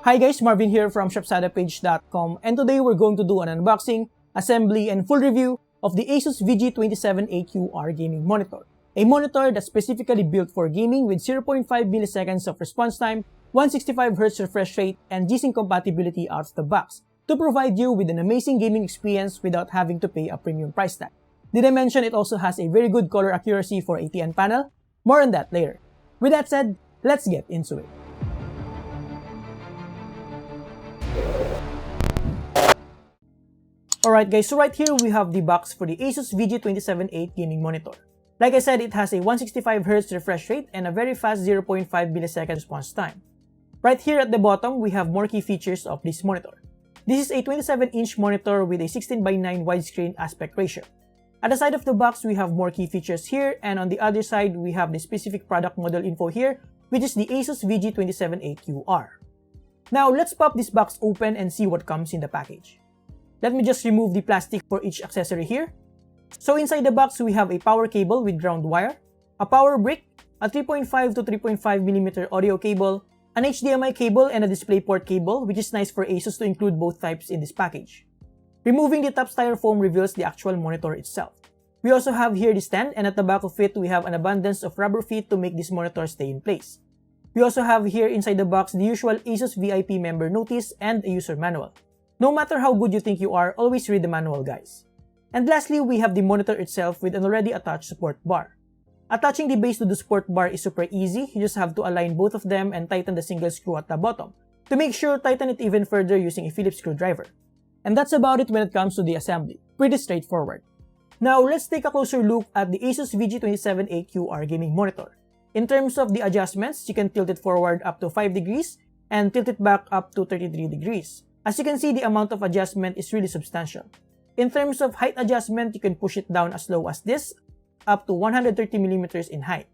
Hi guys, Marvin here from shopsadapage.com, and today we're going to do an unboxing, assembly, and full review of the ASUS VG278QR Gaming Monitor. A monitor that's specifically built for gaming with 0.5 milliseconds of response time, 165Hz refresh rate, and Gsync compatibility out of the box to provide you with an amazing gaming experience without having to pay a premium price tag. Did I mention it also has a very good color accuracy for a TN panel? More on that later. With that said, let's get into it. Alright guys, so right here we have the box for the ASUS VG278 Gaming Monitor. Like I said, it has a 165Hz refresh rate and a very fast 0.5 millisecond response time. Right here at the bottom, we have more key features of this monitor. This is a 27-inch monitor with a 16:9 widescreen aspect ratio. At the side of the box, we have more key features here, and on the other side, we have the specific product model info here, which is the ASUS VG278QR. Now, let's pop this box open and see what comes in the package. Let me just remove the plastic for each accessory here. So inside the box, we have a power cable with ground wire, a power brick, a 3.5 to 3.5mm audio cable, an HDMI cable, and a DisplayPort cable, which is nice for ASUS to include both types in this package. Removing the top styrofoam reveals the actual monitor itself. We also have here the stand, and at the back of it, we have an abundance of rubber feet to make this monitor stay in place. We also have here inside the box the usual ASUS VIP member notice and a user manual. No matter how good you think you are, always read the manual, guys. And lastly, we have the monitor itself with an already attached support bar. Attaching the base to the support bar is super easy. You just have to align both of them and tighten the single screw at the bottom. To make sure, tighten it even further using a Phillips screwdriver. And that's about it when it comes to the assembly. Pretty straightforward. Now, let's take a closer look at the ASUS VG278QR Gaming Monitor. In terms of the adjustments, you can tilt it forward up to 5 degrees and tilt it back up to 33 degrees. As you can see, the amount of adjustment is really substantial. In terms of height adjustment, you can push it down as low as this, up to 130mm in height.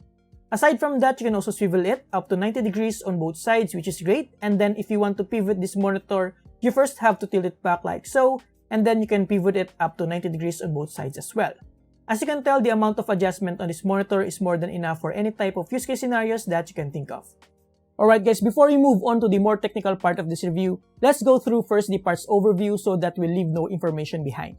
Aside from that, you can also swivel it up to 90 degrees on both sides, which is great. And then if you want to pivot this monitor, you first have to tilt it back like so, and then you can pivot it up to 90 degrees on both sides as well. As you can tell, the amount of adjustment on this monitor is more than enough for any type of use case scenarios that you can think of. Alright guys, before we move on to the more technical part of this review, let's go through first the parts overview so that we'll leave no information behind.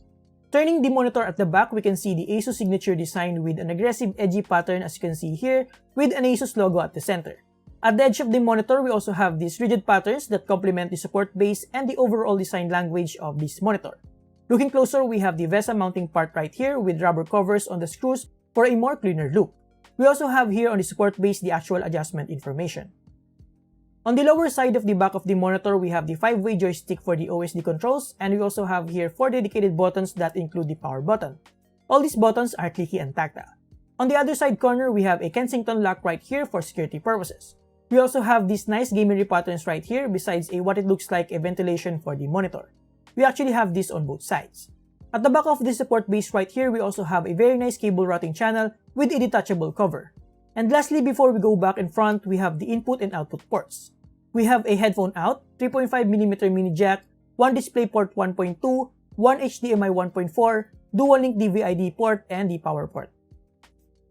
Turning the monitor at the back, we can see the ASUS signature design with an aggressive edgy pattern as you can see here with an ASUS logo at the center. At the edge of the monitor, we also have these rigid patterns that complement the support base and the overall design language of this monitor. Looking closer, we have the VESA mounting part right here with rubber covers on the screws for a more cleaner look. We also have here on the support base the actual adjustment information. On the lower side of the back of the monitor, we have the 5-way joystick for the OSD controls, and we also have here 4 dedicated buttons that include the power button. All these buttons are clicky and tactile. On the other side corner, we have a Kensington lock right here for security purposes. We also have these nice gamery patterns right here besides what it looks like a ventilation for the monitor. We actually have this on both sides. At the back of the support base right here, we also have a very nice cable routing channel with a detachable cover. And lastly, before we go back in front, we have the input and output ports. We have a headphone out, 3.5mm mini jack, one DisplayPort 1.2, one HDMI 1.4, dual-link DVI-D port, and the power port.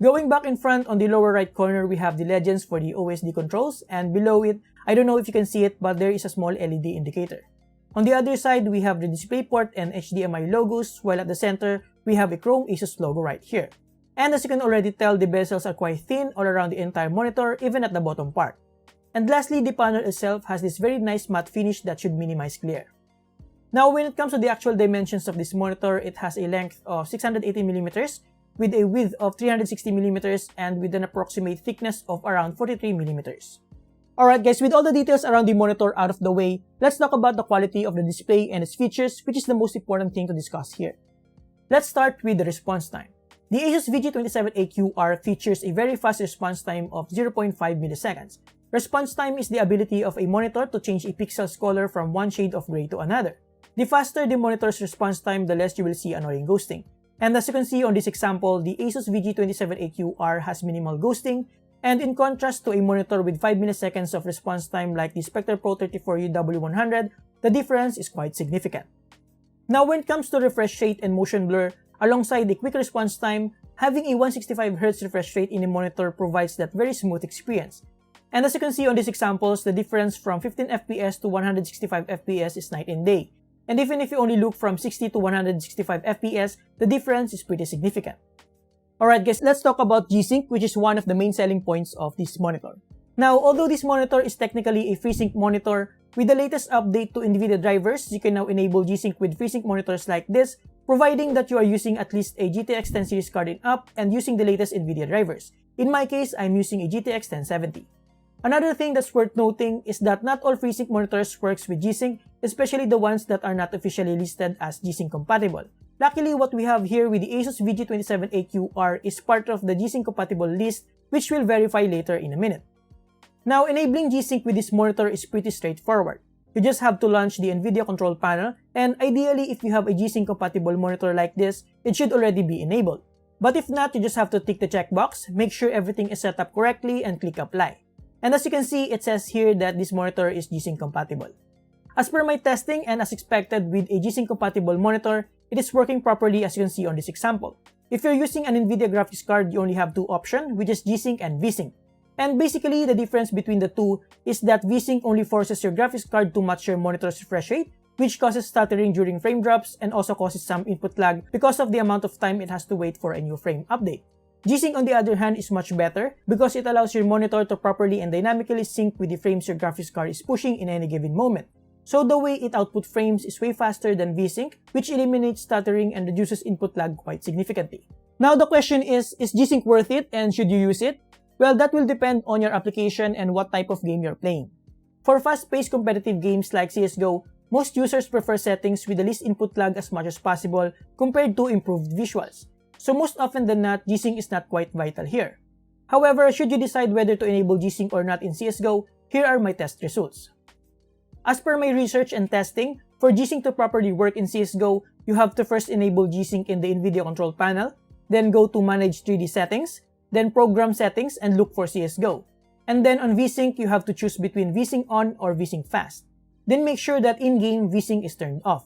Going back in front, on the lower right corner, we have the legends for the OSD controls, and below it, I don't know if you can see it, but there is a small LED indicator. On the other side, we have the DisplayPort and HDMI logos, while at the center, we have a chrome ASUS logo right here. And as you can already tell, the bezels are quite thin all around the entire monitor, even at the bottom part. And lastly, the panel itself has this very nice matte finish that should minimize glare. Now, when it comes to the actual dimensions of this monitor, it has a length of 680mm, with a width of 360mm, and with an approximate thickness of around 43mm. Alright guys, with all the details around the monitor out of the way, let's talk about the quality of the display and its features, which is the most important thing to discuss here. Let's start with the response time. The ASUS VG278QR features a very fast response time of 0.5 milliseconds. Response time is the ability of a monitor to change a pixel's color from one shade of gray to another. The faster the monitor's response time, the less you will see annoying ghosting. And as you can see on this example, the ASUS VG278QR has minimal ghosting, and in contrast to a monitor with 5 milliseconds of response time like the Spectre Pro 34UW100, the difference is quite significant. Now, when it comes to refresh rate and motion blur, alongside the quick response time, having a 165Hz refresh rate in a monitor provides that very smooth experience. And as you can see on these examples, the difference from 15 FPS to 165 FPS is night and day. And even if you only look from 60 to 165 FPS, the difference is pretty significant. Alright guys, let's talk about Gsync, which is one of the main selling points of this monitor. Now, although this monitor is technically a FreeSync monitor, with the latest update to NVIDIA drivers, you can now enable Gsync with FreeSync monitors like this, providing that you are using at least a GTX 10 series card in up and using the latest NVIDIA drivers. In my case, I'm using a GTX 1070. Another thing that's worth noting is that not all FreeSync monitors works with Gsync, especially the ones that are not officially listed as Gsync compatible. Luckily, what we have here with the ASUS VG278QR is part of the Gsync compatible list, which we'll verify later in a minute. Now, enabling Gsync with this monitor is pretty straightforward. You just have to launch the NVIDIA control panel, and ideally, if you have a Gsync compatible monitor like this, it should already be enabled. But if not, you just have to tick the checkbox, make sure everything is set up correctly, and click apply. And as you can see, it says here that this monitor is Gsync compatible. As per my testing and as expected with a Gsync compatible monitor, it is working properly as you can see on this example. If you're using an NVIDIA graphics card, you only have two options, which is Gsync and VSync. And basically, the difference between the two is that VSync only forces your graphics card to match your monitor's refresh rate, which causes stuttering during frame drops and also causes some input lag because of the amount of time it has to wait for a new frame update. Gsync on the other hand is much better because it allows your monitor to properly and dynamically sync with the frames your graphics card is pushing in any given moment. So the way it outputs frames is way faster than VSync, which eliminates stuttering and reduces input lag quite significantly. Now the question is Gsync worth it and should you use it? Well, that will depend on your application and what type of game you're playing. For fast-paced competitive games like CSGO, most users prefer settings with the least input lag as much as possible compared to improved visuals. So most often than not, Gsync is not quite vital here. However, should you decide whether to enable Gsync or not in CSGO, here are my test results. As per my research and testing, for Gsync to properly work in CSGO, you have to first enable Gsync in the NVIDIA control panel, then go to Manage 3D Settings, then Program Settings and look for CSGO. And then on VSync, you have to choose between VSync on or VSync fast. Then make sure that in-game VSync is turned off.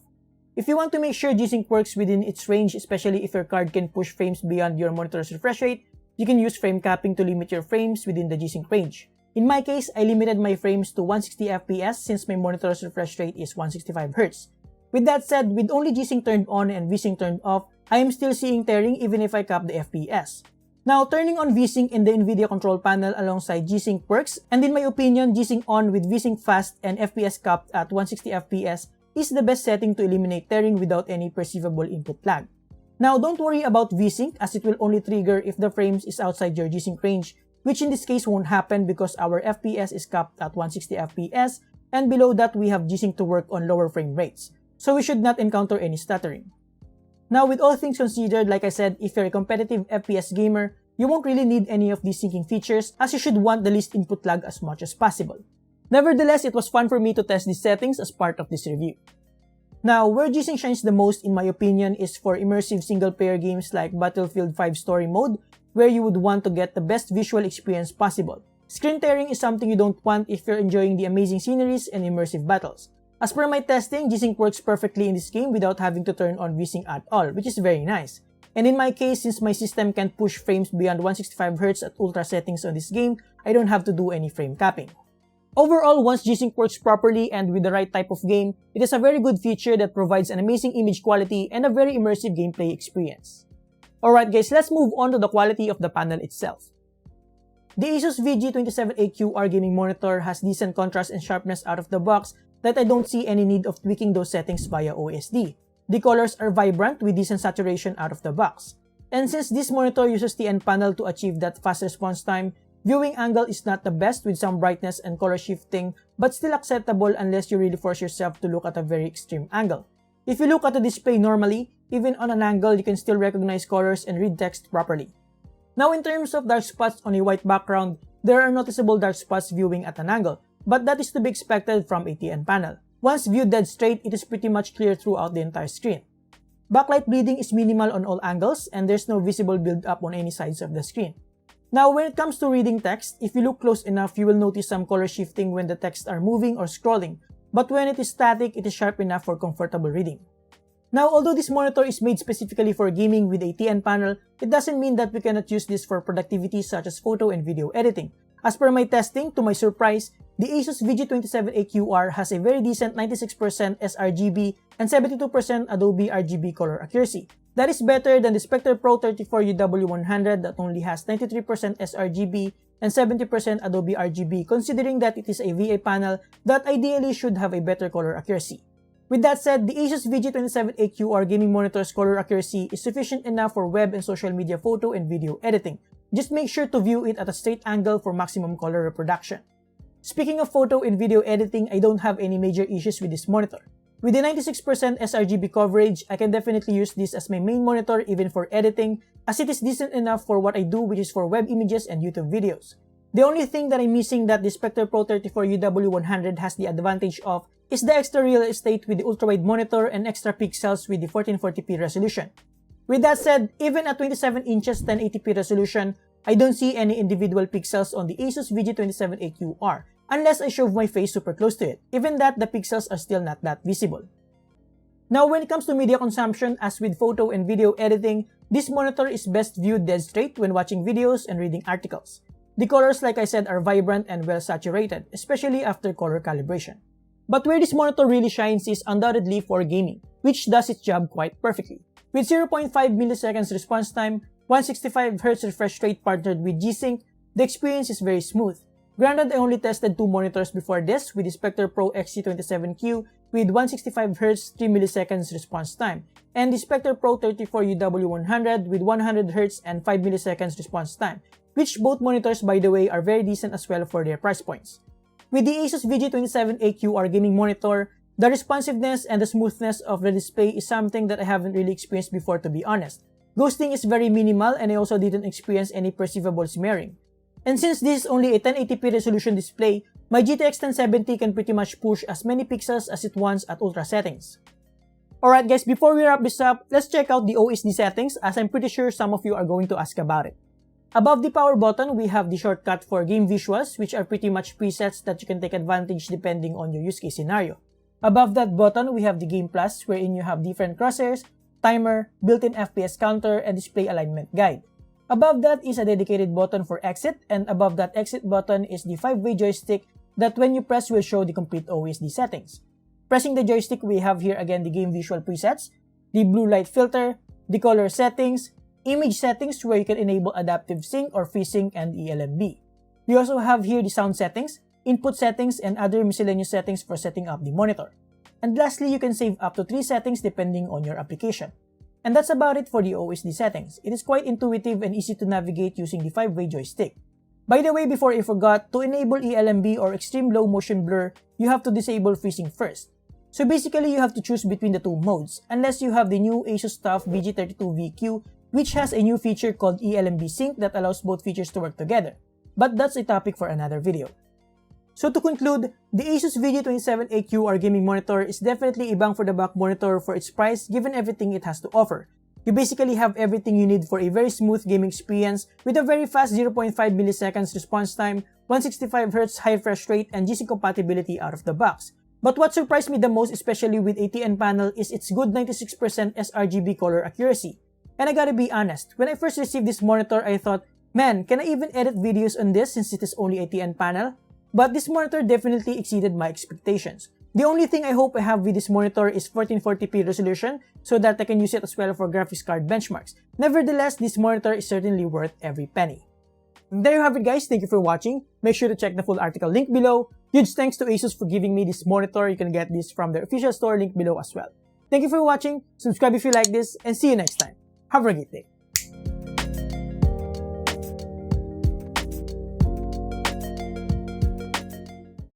If you want to make sure Gsync works within its range, especially if your card can push frames beyond your monitor's refresh rate, you can use frame capping to limit your frames within the Gsync range. In my case, I limited my frames to 160 FPS since my monitor's refresh rate is 165 Hz. With that said, with only Gsync turned on and VSync turned off, I am still seeing tearing even if I cap the FPS. Now, turning on VSync in the NVIDIA control panel alongside Gsync works, and in my opinion, Gsync on with VSync fast and FPS capped at 160 FPS is the best setting to eliminate tearing without any perceivable input lag. Now, don't worry about VSync as it will only trigger if the frames is outside your Gsync range, which in this case won't happen because our FPS is capped at 160 FPS, and below that we have Gsync to work on lower frame rates, so we should not encounter any stuttering. Now, with all things considered, like I said, if you're a competitive FPS gamer, you won't really need any of these syncing features as you should want the least input lag as much as possible. Nevertheless, it was fun for me to test these settings as part of this review. Now, where Gsync shines the most in my opinion is for immersive single-player games like Battlefield 5 Story Mode, where you would want to get the best visual experience possible. Screen tearing is something you don't want if you're enjoying the amazing sceneries and immersive battles. As per my testing, Gsync works perfectly in this game without having to turn on VSync at all, which is very nice. And in my case, since my system can't push frames beyond 165 Hz at ultra settings on this game, I don't have to do any frame capping. Overall, once Gsync works properly and with the right type of game, it is a very good feature that provides an amazing image quality and a very immersive gameplay experience. Alright guys, let's move on to the quality of the panel itself. The ASUS VG278QR Gaming Monitor has decent contrast and sharpness out of the box that I don't see any need of tweaking those settings via OSD. The colors are vibrant with decent saturation out of the box. And since this monitor uses the end panel to achieve that fast response time, viewing angle is not the best with some brightness and color shifting, but still acceptable unless you really force yourself to look at a very extreme angle. If you look at the display normally, even on an angle, you can still recognize colors and read text properly. Now in terms of dark spots on a white background, there are noticeable dark spots viewing at an angle, but that is to be expected from a TN panel. Once viewed dead straight, it is pretty much clear throughout the entire screen. Backlight bleeding is minimal on all angles and there's no visible build-up on any sides of the screen. Now when it comes to reading text, if you look close enough, you will notice some color shifting when the text are moving or scrolling, but when it is static, it is sharp enough for comfortable reading. Now, although this monitor is made specifically for gaming with a TN panel, it doesn't mean that we cannot use this for productivity such as photo and video editing, As per my testing, to my surprise, the ASUS VG278QR has a very decent 96% sRGB and 72% Adobe RGB color accuracy. That is better than the Spectre Pro 34UW100 that only has 93% sRGB and 70% Adobe RGB, considering that it is a VA panel that ideally should have a better color accuracy. With that said, the ASUS VG278QR Gaming Monitor's color accuracy is sufficient enough for web and social media photo and video editing. Just make sure to view it at a straight angle for maximum color reproduction. Speaking of photo and video editing, I don't have any major issues with this monitor. With the 96% sRGB coverage, I can definitely use this as my main monitor even for editing, as it is decent enough for what I do, which is for web images and YouTube videos. The only thing that I'm missing that the Spectre Pro 34UW100 has the advantage of is the extra real estate with the ultra-wide monitor and extra pixels with the 1440p resolution. With that said, even at 27 inches 1080p resolution, I don't see any individual pixels on the ASUS VG278QR, unless I shove my face super close to it. Even that, the pixels are still not that visible. Now, when it comes to media consumption, as with photo and video editing, this monitor is best viewed dead straight when watching videos and reading articles. The colors, like I said, are vibrant and well saturated, especially after color calibration. But where this monitor really shines is undoubtedly for gaming, which does its job quite perfectly. With 0.5 milliseconds response time, 165Hz refresh rate partnered with Gsync, the experience is very smooth. Granted, I only tested two monitors before this with the Spectre Pro XC27Q with 165Hz 3 milliseconds response time, and the Spectre Pro 34UW100 with 100Hz and 5 milliseconds response time, which both monitors, by the way, are very decent as well for their price points. With the ASUS VG278QR Gaming Monitor, the responsiveness and the smoothness of the display is something that I haven't really experienced before, to be honest. Ghosting is very minimal, and I also didn't experience any perceivable smearing. And since this is only a 1080p resolution display, my GTX 1070 can pretty much push as many pixels as it wants at ultra settings. Alright guys, before we wrap this up, let's check out the OSD settings, as I'm pretty sure some of you are going to ask about it. Above the power button, we have the shortcut for game visuals, which are pretty much presets that you can take advantage depending on your use case scenario. Above that button, we have the Game Plus, wherein you have different crosshairs, timer, built-in FPS counter, and display alignment guide. Above that is a dedicated button for exit, and above that exit button is the 5-way joystick that when you press will show the complete OSD settings. Pressing the joystick, we have here again the game visual presets, the blue light filter, the color settings, image settings where you can enable adaptive sync or FreeSync and ELMB. We also have here the sound settings, input settings, and other miscellaneous settings for setting up the monitor. And lastly, you can save up to 3 settings depending on your application. And that's about it for the OSD settings. It is quite intuitive and easy to navigate using the 5-way joystick. By the way, before I forgot, to enable ELMB or extreme low motion blur, you have to disable FreeSync first. So basically, you have to choose between the two modes, unless you have the new ASUS TUF VG32VQ, which has a new feature called ELMB Sync that allows both features to work together. But that's a topic for another video. So to conclude, the ASUS VG278QR Gaming Monitor is definitely a bang for the buck monitor for its price given everything it has to offer. You basically have everything you need for a very smooth gaming experience with a very fast 0.5 milliseconds response time, 165Hz high refresh rate, and Gsync compatibility out of the box. But what surprised me the most, especially with ATN panel, is its good 96% sRGB color accuracy. And I gotta be honest, when I first received this monitor, I thought, man, can I even edit videos on this since it is only ATN panel? But this monitor definitely exceeded my expectations. The only thing I hope I have with this monitor is 1440p resolution so that I can use it as well for graphics card benchmarks. Nevertheless, this monitor is certainly worth every penny. And there you have it guys, thank you for watching. Make sure to check the full article link below. Huge thanks to ASUS for giving me this monitor. You can get this from their official store link below as well. Thank you for watching, subscribe if you like this, and see you next time. Have a great day.